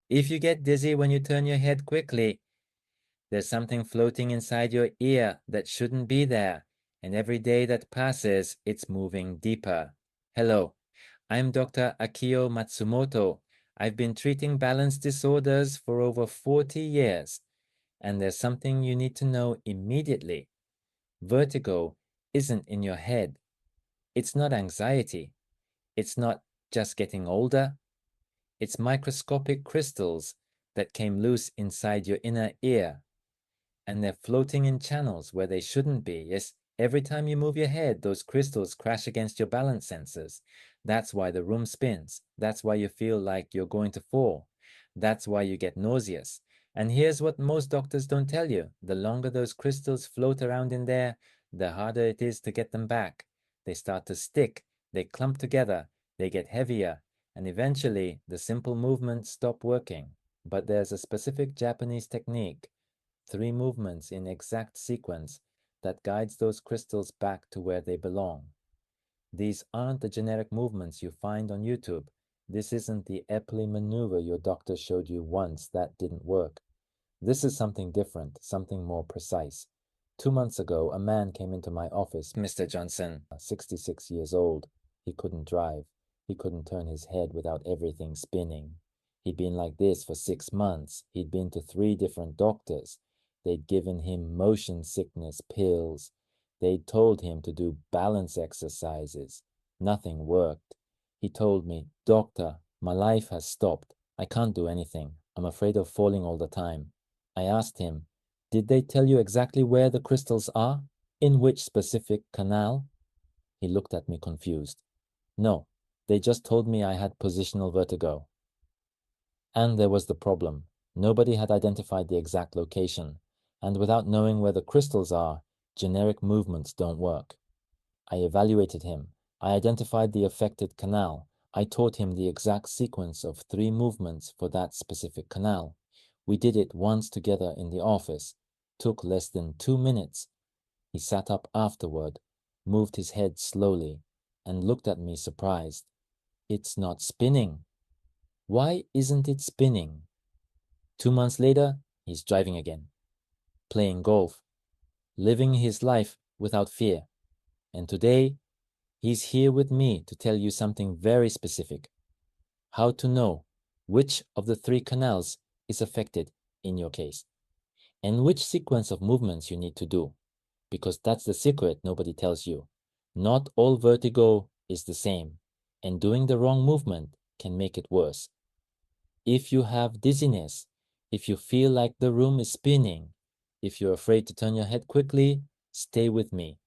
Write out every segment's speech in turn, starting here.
If you get dizzy when you turn your head quickly, there's something floating inside your ear that shouldn't be there, and every day that passes, it's moving deeper. Hello, I'm Dr. Akio Matsumoto. I've been treating balance disorders for over 40 years, and there's something you need to know immediately. Vertigo isn't in your head. It's not anxiety. It's not just getting older. It's microscopic crystals that came loose inside your inner ear, and they're floating in channels where they shouldn't be. Yes, every time you move your head, those crystals crash against your balance sensors. That's why the room spins. That's why you feel like you're going to fall. That's why you get nauseous. And here's what most doctors don't tell you. The longer those crystals float around in there, the harder it is to get them back. They start to stick, they clump together, they get heavier, and eventually the simple movements stop working. But there's a specific Japanese technique, three movements in exact sequence, that guides those crystals back to where they belong. These aren't the generic movements you find on YouTube. This isn't the Epley maneuver your doctor showed you once that didn't work. This is something different, something more precise. 2 months ago, a man came into my office, Mr. Johnson, 66 years old. He couldn't drive. He couldn't turn his head without everything spinning. He'd been like this for 6 months. He'd been to 3 different doctors. They'd given him motion sickness pills. They'd told him to do balance exercises. Nothing worked. He told me, "Doctor, my life has stopped. I can't do anything. I'm afraid of falling all the time." I asked him, "Did they tell you exactly where the crystals are? In which specific canal?" He looked at me confused. "No, they just told me I had positional vertigo." And there was the problem. Nobody had identified the exact location. And without knowing where the crystals are, generic movements don't work. I evaluated him. I identified the affected canal. I taught him the exact sequence of 3 movements for that specific canal. We did it once together in the office. Took less than 2 minutes. He sat up afterward, moved his head slowly, and looked at me surprised. "It's not spinning." "Why isn't it spinning?" 2 months later, he's driving again, playing golf, living his life without fear. And today, he's here with me to tell you something very specific. How to know which of the 3 canals is affected in your case, and which sequence of movements you need to do. Because that's the secret nobody tells you. Not all vertigo is the same, and doing the wrong movement can make it worse. If you have dizziness, if you feel like the room is spinning, if you're afraid to turn your head quickly, stay with me,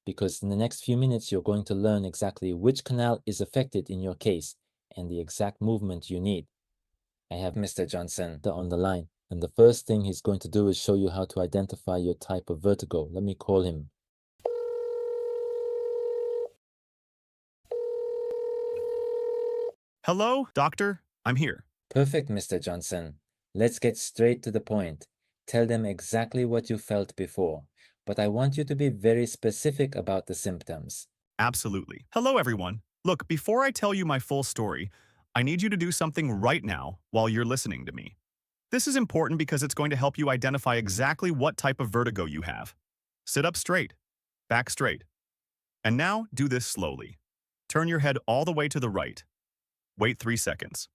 because in the next few minutes you're going to learn exactly which canal is affected in your case and the exact movement you need. I have Mr. Johnson on the line, and the first thing he's going to do is show you how to identify your type of vertigo. Let me call him. Hello, doctor. I'm here. Perfect, Mr. Johnson. Let's get straight to the point. Tell them exactly what you felt before, but I want you to be very specific about the symptoms. Absolutely. Hello, everyone. Look, before I tell you my full story, I need you to do something right now while you're listening to me. This is important because it's going to help you identify exactly what type of vertigo you have. Sit up straight, back straight. And now do this slowly. Turn your head all the way to the right. Wait 3 seconds.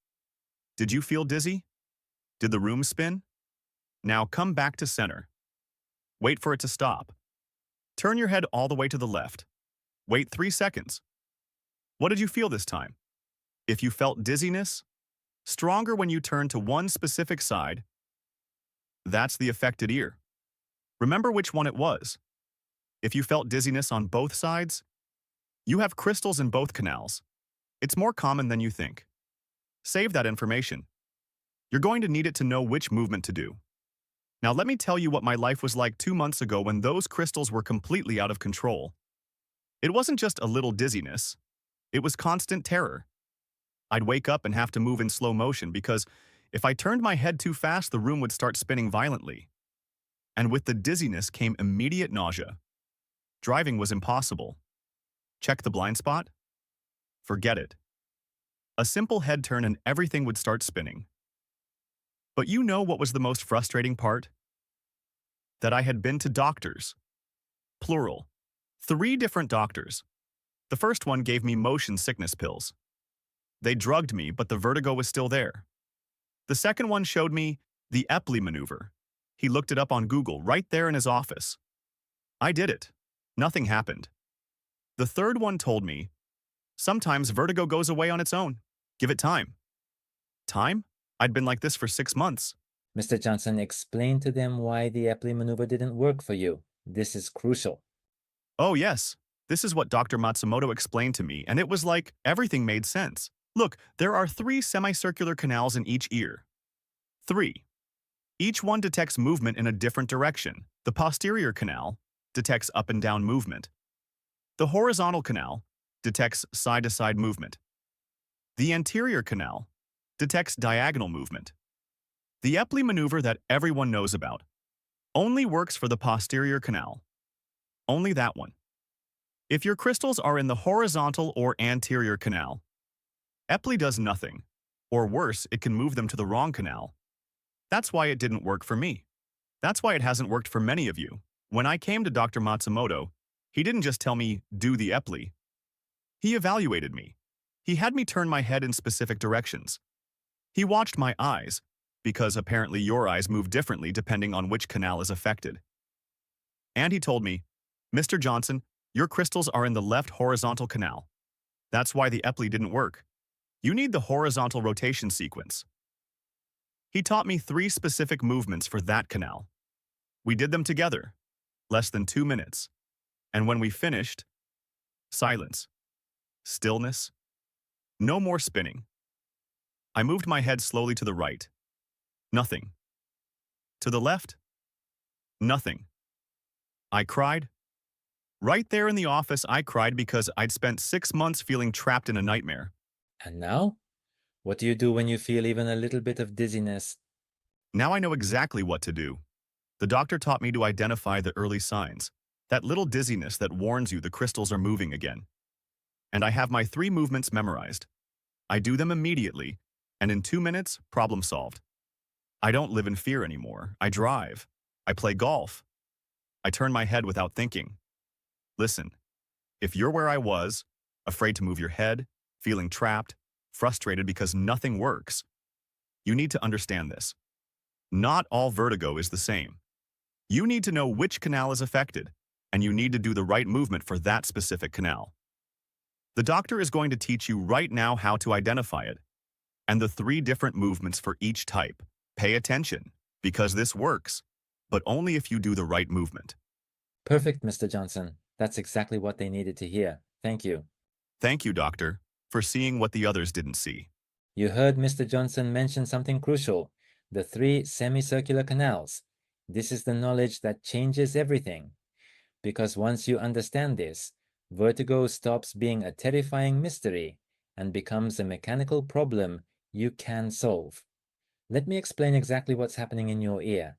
Did you feel dizzy? Did the room spin? Now come back to center. Wait for it to stop. Turn your head all the way to the left. Wait 3 seconds. What did you feel this time? If you felt dizziness, stronger when you turn to one specific side, that's the affected ear. Remember which one it was. If you felt dizziness on both sides, you have crystals in both canals. It's more common than you think. Save that information. You're going to need it to know which movement to do. Now let me tell you what my life was like 2 months ago when those crystals were completely out of control. It wasn't just a little dizziness. It was constant terror. I'd wake up and have to move in slow motion because if I turned my head too fast, the room would start spinning violently. And with the dizziness came immediate nausea. Driving was impossible. Check the blind spot? Forget it. A simple head turn and everything would start spinning. But you know what was the most frustrating part? That I had been to doctors. Plural. 3 different doctors. The first one gave me motion sickness pills. They drugged me, but the vertigo was still there. The second one showed me the Epley maneuver. He looked it up on Google right there in his office. I did it. Nothing happened. The third one told me, sometimes vertigo goes away on its own. Give it time. Time? I'd been like this for 6 months. Mr. Johnson, explain to them why the Epley maneuver didn't work for you. This is crucial. Oh, yes. This is what Dr. Matsumoto explained to me, and it was like everything made sense. Look, there are 3 semicircular canals in each ear. 3. Each one detects movement in a different direction. The posterior canal detects up and down movement. The horizontal canal detects side-to-side movement. The anterior canal detects diagonal movement. The Epley maneuver that everyone knows about only works for the posterior canal. Only that one. If your crystals are in the horizontal or anterior canal, Epley does nothing. Or worse, it can move them to the wrong canal. That's why it didn't work for me. That's why it hasn't worked for many of you. When I came to Dr. Matsumoto, he didn't just tell me, do the Epley. He evaluated me. He had me turn my head in specific directions. He watched my eyes, because apparently your eyes move differently depending on which canal is affected. And he told me, Mr. Johnson, your crystals are in the left horizontal canal. That's why the Epley didn't work. You need the horizontal rotation sequence. He taught me 3 specific movements for that canal. We did them together, less than 2 minutes. And when we finished, silence, stillness, no more spinning. I moved my head slowly to the right. Nothing. To the left? Nothing. I cried. Right there in the office, I cried because I'd spent 6 months feeling trapped in a nightmare. And now? What do you do when you feel even a little bit of dizziness? Now I know exactly what to do. The doctor taught me to identify the early signs, that little dizziness that warns you the crystals are moving again. And I have my 3 movements memorized. I do them immediately, and in 2 minutes, problem solved. I don't live in fear anymore. I drive. I play golf. I turn my head without thinking. Listen, if you're where I was, afraid to move your head, feeling trapped, frustrated because nothing works, you need to understand this. Not all vertigo is the same. You need to know which canal is affected, and you need to do the right movement for that specific canal. The doctor is going to teach you right now how to identify it, and the 3 different movements for each type. Pay attention, because this works, but only if you do the right movement. Perfect, Mr. Johnson. That's exactly what they needed to hear. Thank you. Thank you, doctor, for seeing what the others didn't see. You heard Mr. Johnson mention something crucial, the 3 semicircular canals. This is the knowledge that changes everything. Because once you understand this, vertigo stops being a terrifying mystery and becomes a mechanical problem you can solve. Let me explain exactly what's happening in your ear.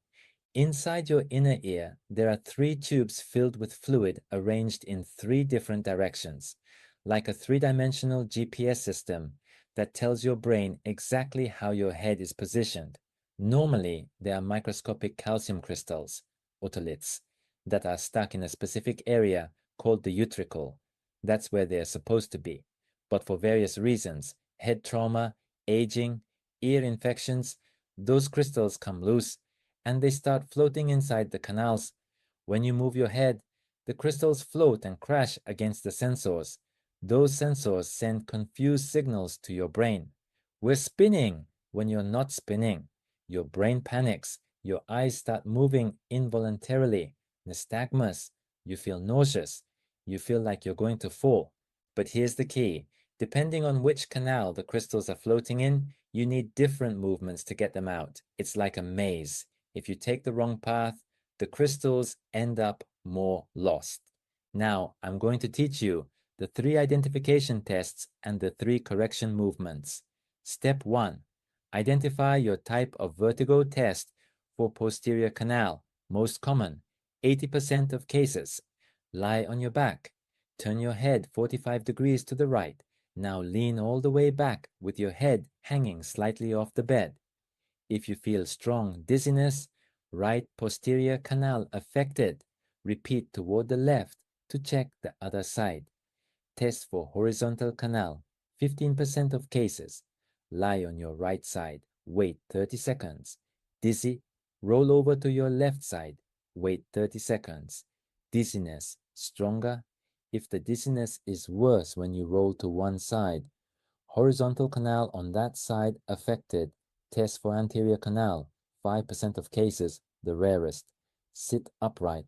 Inside your inner ear, there are 3 tubes filled with fluid arranged in 3 different directions, like a 3-dimensional GPS system that tells your brain exactly how your head is positioned. Normally, they are microscopic calcium crystals, otoliths, that are stuck in a specific area called the utricle. That's where they are supposed to be. But for various reasons, head trauma, aging, ear infections, those crystals come loose and they start floating inside the canals. When you move your head, the crystals float and crash against the sensors. Those sensors send confused signals to your brain. We're spinning when you're not spinning. Your brain panics. Your eyes start moving involuntarily. Nystagmus. You feel nauseous. You feel like you're going to fall. But here's the key. Depending on which canal the crystals are floating in, you need different movements to get them out. It's like a maze. If you take the wrong path, the crystals end up more lost. Now, I'm going to teach you the 3 identification tests and the 3 correction movements. Step 1. Identify your type of vertigo test for posterior canal, most common, 80% of cases. Lie on your back. Turn your head 45 degrees to the right. Now lean all the way back with your head hanging slightly off the bed. If you feel strong dizziness, right posterior canal affected. Repeat toward the left to check the other side. Test for horizontal canal, 15% of cases. Lie on your right side, wait 30 seconds. Dizzy, roll over to your left side, wait 30 seconds. Dizziness, stronger. If the dizziness is worse when you roll to one side, horizontal canal on that side affected. Test for anterior canal, 5% of cases, the rarest. Sit upright.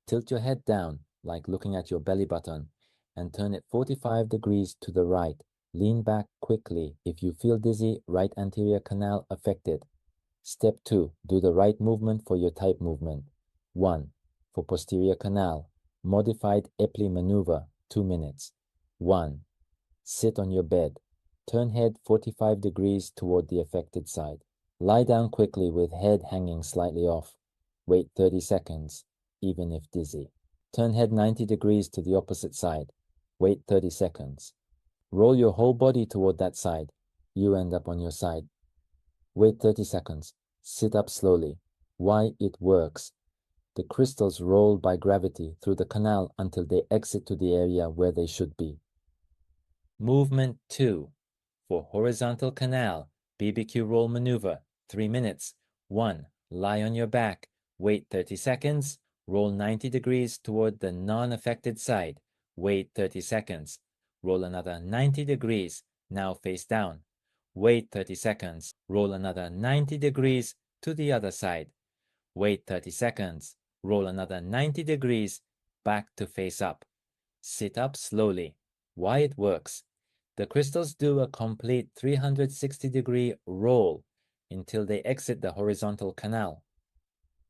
Tilt your head down, like looking at your belly button, and turn it 45 degrees to the right. Lean back quickly if you feel dizzy, right anterior canal affected. Step 2. Do the right movement for your type movement. 1. For posterior canal, modified Epley maneuver, 2 minutes. 1. Sit on your bed. Turn head 45 degrees toward the affected side. Lie down quickly with head hanging slightly off. Wait 30 seconds, even if dizzy. Turn head 90 degrees to the opposite side. Wait 30 seconds. Roll your whole body toward that side. You end up on your side. Wait 30 seconds. Sit up slowly. Why it works. The crystals roll by gravity through the canal until they exit to the area where they should be. Movement 2. For horizontal canal, BBQ roll maneuver, 3 minutes. 1. Lie on your back. Wait 30 seconds. Roll 90 degrees toward the non-affected side. Wait 30 seconds. Roll another 90 degrees. Now face down. Wait 30 seconds. Roll another 90 degrees to the other side. Wait 30 seconds. Roll another 90 degrees back to face up. Sit up slowly. Why it works. The crystals do a complete 360-degree roll until they exit the horizontal canal.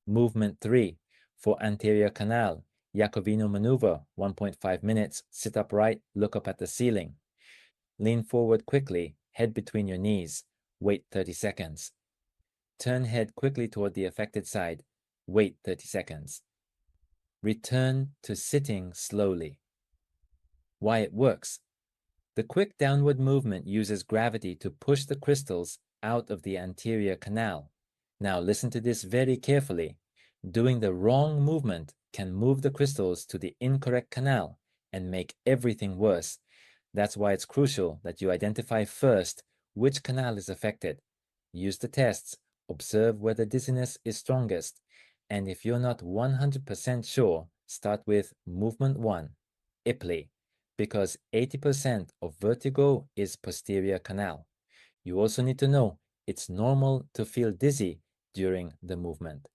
Movement 3. For anterior canal, Jacobino maneuver, 1.5 minutes. Sit upright, look up at the ceiling. Lean forward quickly, head between your knees. Wait 30 seconds. Turn head quickly toward the affected side. Wait 30 seconds. Return to sitting slowly. Why it works. The quick downward movement uses gravity to push the crystals out of the anterior canal. Now listen to this very carefully. Doing the wrong movement can move the crystals to the incorrect canal and make everything worse. That's why it's crucial that you identify first which canal is affected. Use the tests, observe where the dizziness is strongest, and if you're not 100% sure, start with movement 1, Ipley, because 80% of vertigo is posterior canal. You also need to know it's normal to feel dizzy during the movement.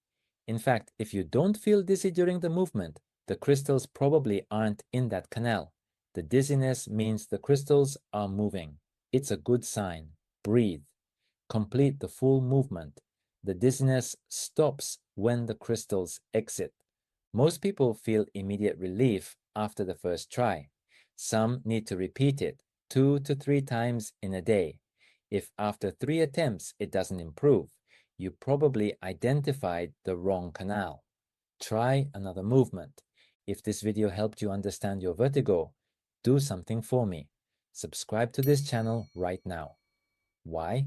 In fact, if you don't feel dizzy during the movement, the crystals probably aren't in that canal. The dizziness means the crystals are moving. It's a good sign. Breathe. Complete the full movement. The dizziness stops when the crystals exit. Most people feel immediate relief after the first try. Some need to repeat it 2 to 3 times in a day. If after 3 attempts it doesn't improve, you probably identified the wrong canal. Try another movement. If this video helped you understand your vertigo, do something for me. Subscribe to this channel right now. Why?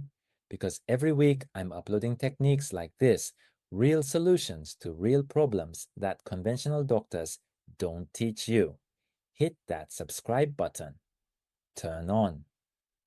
Because every week I'm uploading techniques like this, real solutions to real problems that conventional doctors don't teach you. Hit that subscribe button. Turn on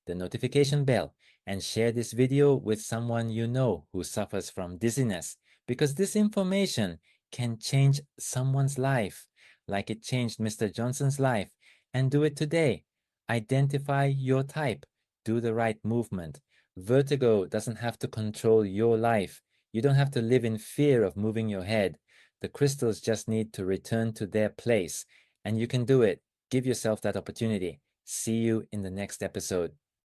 the notification bell and share this video with someone you know who suffers from dizziness, because this information can change someone's life like it changed Mr. Johnson's life. And do it today. Identify your type. Do the right movement. Vertigo doesn't have to control your life. You don't have to live in fear of moving your head. The crystals just need to return to their place, and you can do it. Give yourself that opportunity. See you in the next episode.